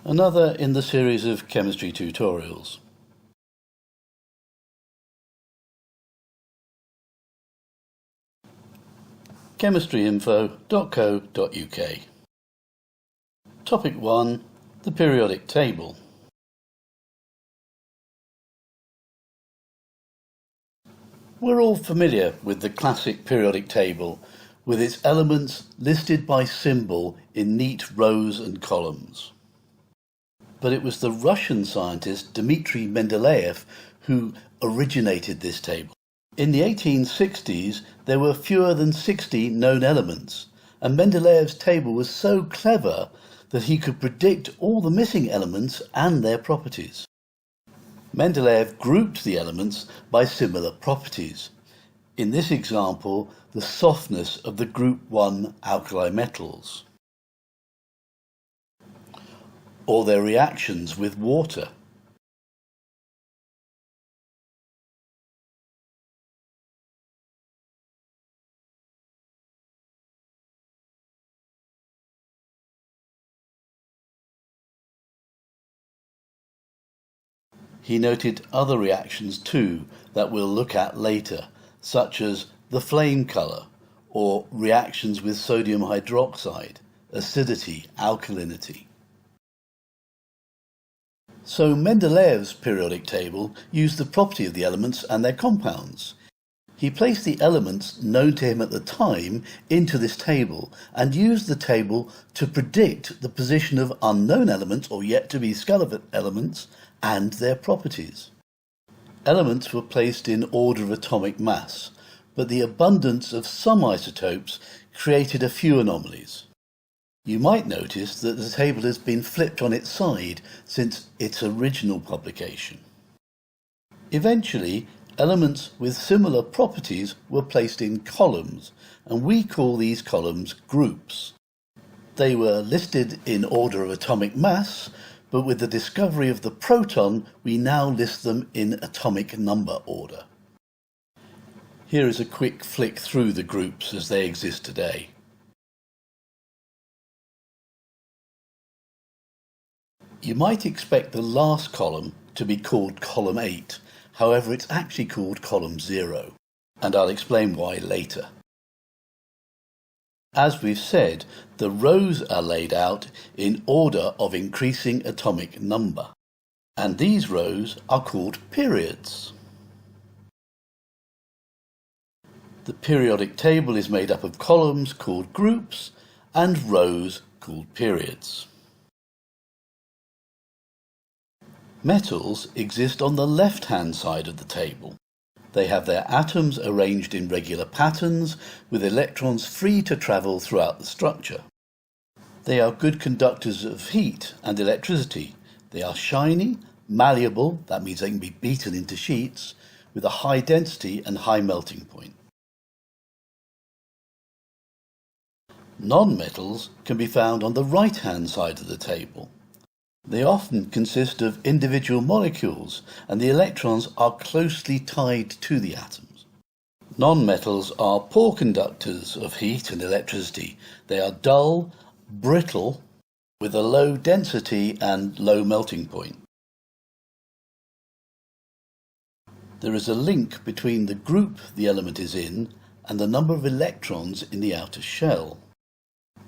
another in the series of chemistry tutorials. chemistryinfo.co.uk. Topic 1. The periodic table. We're all familiar with the classic periodic table, with its elements listed by symbol in neat rows and columns. But it was the Russian scientist Dmitry Mendeleev who originated this table. In the 1860s, there were fewer than 60 known elements, and Mendeleev's table was so clever that he could predict all the missing elements and their properties. Mendeleev grouped the elements by similar properties. In this example, the softness of the group 1 alkali metals, or their reactions with water. He noted other reactions too that we'll look at later, such as the flame colour, or reactions with sodium hydroxide, acidity, alkalinity. So Mendeleev's periodic table used the property of the elements and their compounds. He placed the elements known to him at the time into this table and used the table to predict the position of unknown elements or yet to be discovered elements and their properties. Elements were placed in order of atomic mass, but the abundance of some isotopes created a few anomalies. You might notice that the table has been flipped on its side since its original publication. Eventually, elements with similar properties were placed in columns, and we call these columns groups. They were listed in order of atomic mass, but with the discovery of the proton, we now list them in atomic number order. Here is a quick flick through the groups as they exist today. You might expect the last column to be called column 8, however it's actually called column 0, and I'll explain why later. As we've said, the rows are laid out in order of increasing atomic number, and these rows are called periods. The periodic table is made up of columns called groups and rows called periods. Metals exist on the left-hand side of the table. They have their atoms arranged in regular patterns, with electrons free to travel throughout the structure. They are good conductors of heat and electricity. They are shiny, malleable, that means they can be beaten into sheets, with a high density and high melting point. Non-metals can be found on the right-hand side of the table. They often consist of individual molecules, and the electrons are closely tied to the atoms. Non-metals are poor conductors of heat and electricity. They are dull, brittle, with a low density and low melting point. There is a link between the group the element is in and the number of electrons in the outer shell.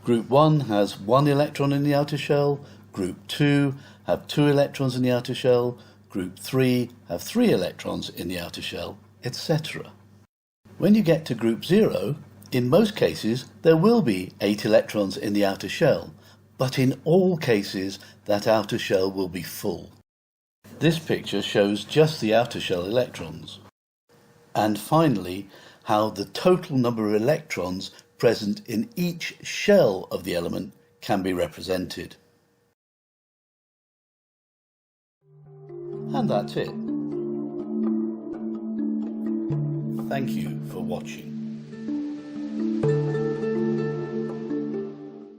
Group 1 has 1 electron in the outer shell, Group 2 have 2 electrons in the outer shell, Group 3 have 3 electrons in the outer shell, etc. When you get to Group 0, in most cases there will be 8 electrons in the outer shell, but in all cases that outer shell will be full. This picture shows just the outer shell electrons. And finally, how the total number of electrons present in each shell of the element can be represented. And that's it. Thank you for watching.